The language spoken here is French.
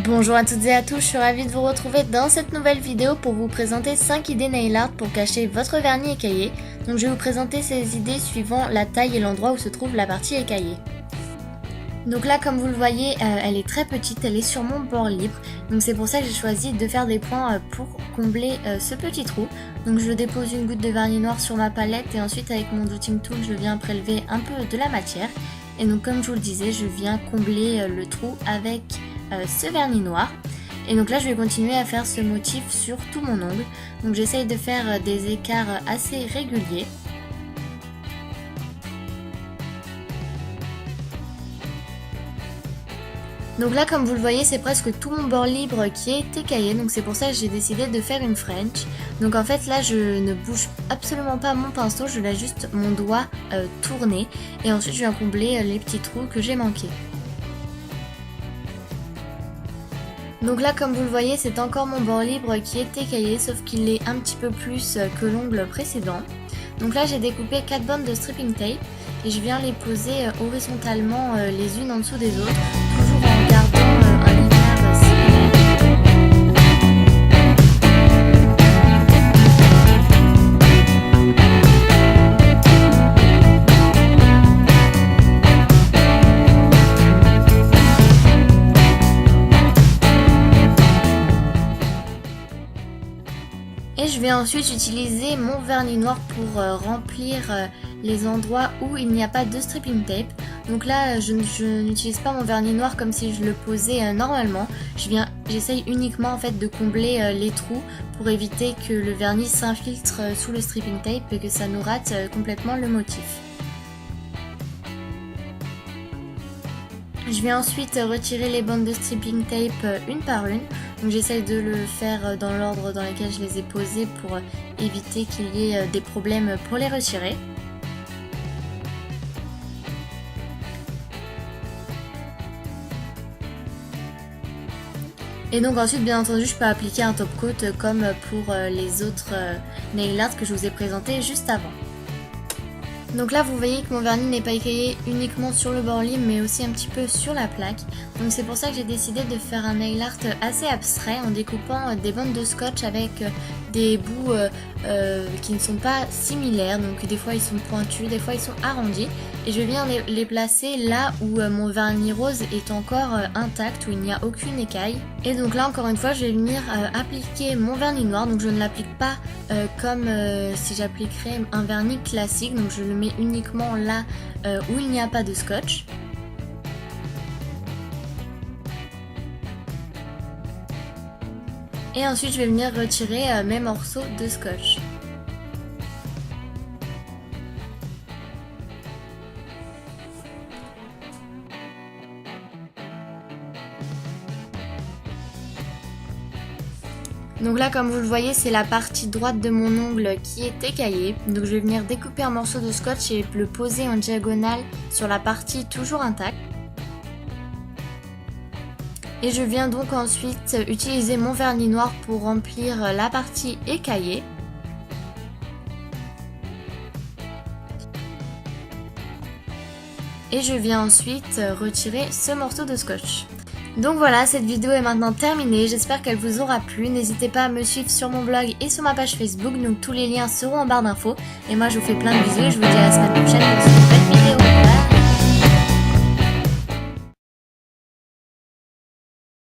Bonjour à toutes et à tous, je suis ravie de vous retrouver dans cette nouvelle vidéo pour vous présenter 5 idées nail art pour cacher votre vernis écaillé. Donc je vais vous présenter ces idées suivant la taille et l'endroit où se trouve la partie écaillée. Donc là, comme vous le voyez, elle est très petite, elle est sur mon bord libre. Donc c'est pour ça que j'ai choisi de faire des points pour combler ce petit trou. Donc je dépose une goutte de vernis noir sur ma palette et ensuite avec mon dotting tool, je viens prélever un peu de la matière. Et donc comme je vous le disais, je viens combler le trou avec ce vernis noir. Et donc là je vais continuer à faire ce motif sur tout mon ongle. Donc j'essaye de faire des écarts assez réguliers. Donc là, comme vous le voyez, c'est presque tout mon bord libre qui est écaillé, donc c'est pour ça que j'ai décidé de faire une French. Donc en fait là, je ne bouge absolument pas mon pinceau, je laisse juste mon doigt tourner et ensuite je viens combler les petits trous que j'ai manqués. Donc là, comme vous le voyez, c'est encore mon bord libre qui est écaillé, sauf qu'il est un petit peu plus que l'ongle précédent. Donc là, j'ai découpé 4 bandes de stripping tape et je viens les poser horizontalement les unes en dessous des autres, toujours en gardant un linéaire similaire. Et je vais ensuite utiliser mon vernis noir pour remplir les endroits où il n'y a pas de stripping tape. Donc là, je n'utilise pas mon vernis noir comme si je le posais normalement. J'essaye uniquement en fait de combler les trous pour éviter que le vernis s'infiltre sous le stripping tape et que ça nous rate complètement le motif. Je vais ensuite retirer les bandes de stripping tape une par une. Donc j'essaye de le faire dans l'ordre dans lequel je les ai posées pour éviter qu'il y ait des problèmes pour les retirer. Et donc ensuite, bien entendu, je peux appliquer un top coat comme pour les autres nail art que je vous ai présenté juste avant. Donc là vous voyez que mon vernis n'est pas écaillé uniquement sur le bord libre mais aussi un petit peu sur la plaque. Donc c'est pour ça que j'ai décidé de faire un nail art assez abstrait en découpant des bandes de scotch avec des bouts qui ne sont pas similaires. Donc des fois ils sont pointus, des fois ils sont arrondis. Et je viens les placer là où mon vernis rose est encore intact, où il n'y a aucune écaille. Et donc là encore une fois je vais venir appliquer mon vernis noir. Donc je ne l'applique pas comme si j'appliquerais un vernis classique. Donc je le mets uniquement là où il n'y a pas de scotch. Et ensuite je vais venir retirer mes morceaux de scotch. Donc là comme vous le voyez c'est la partie droite de mon ongle qui est écaillée. Donc je vais venir découper un morceau de scotch et le poser en diagonale sur la partie toujours intacte. Et je viens donc ensuite utiliser mon vernis noir pour remplir la partie écaillée. Et je viens ensuite retirer ce morceau de scotch. Donc voilà, cette vidéo est maintenant terminée, j'espère qu'elle vous aura plu. N'hésitez pas à me suivre sur mon blog et sur ma page Facebook, donc tous les liens seront en barre d'infos. Et moi je vous fais plein de bisous et je vous dis à la semaine prochaine.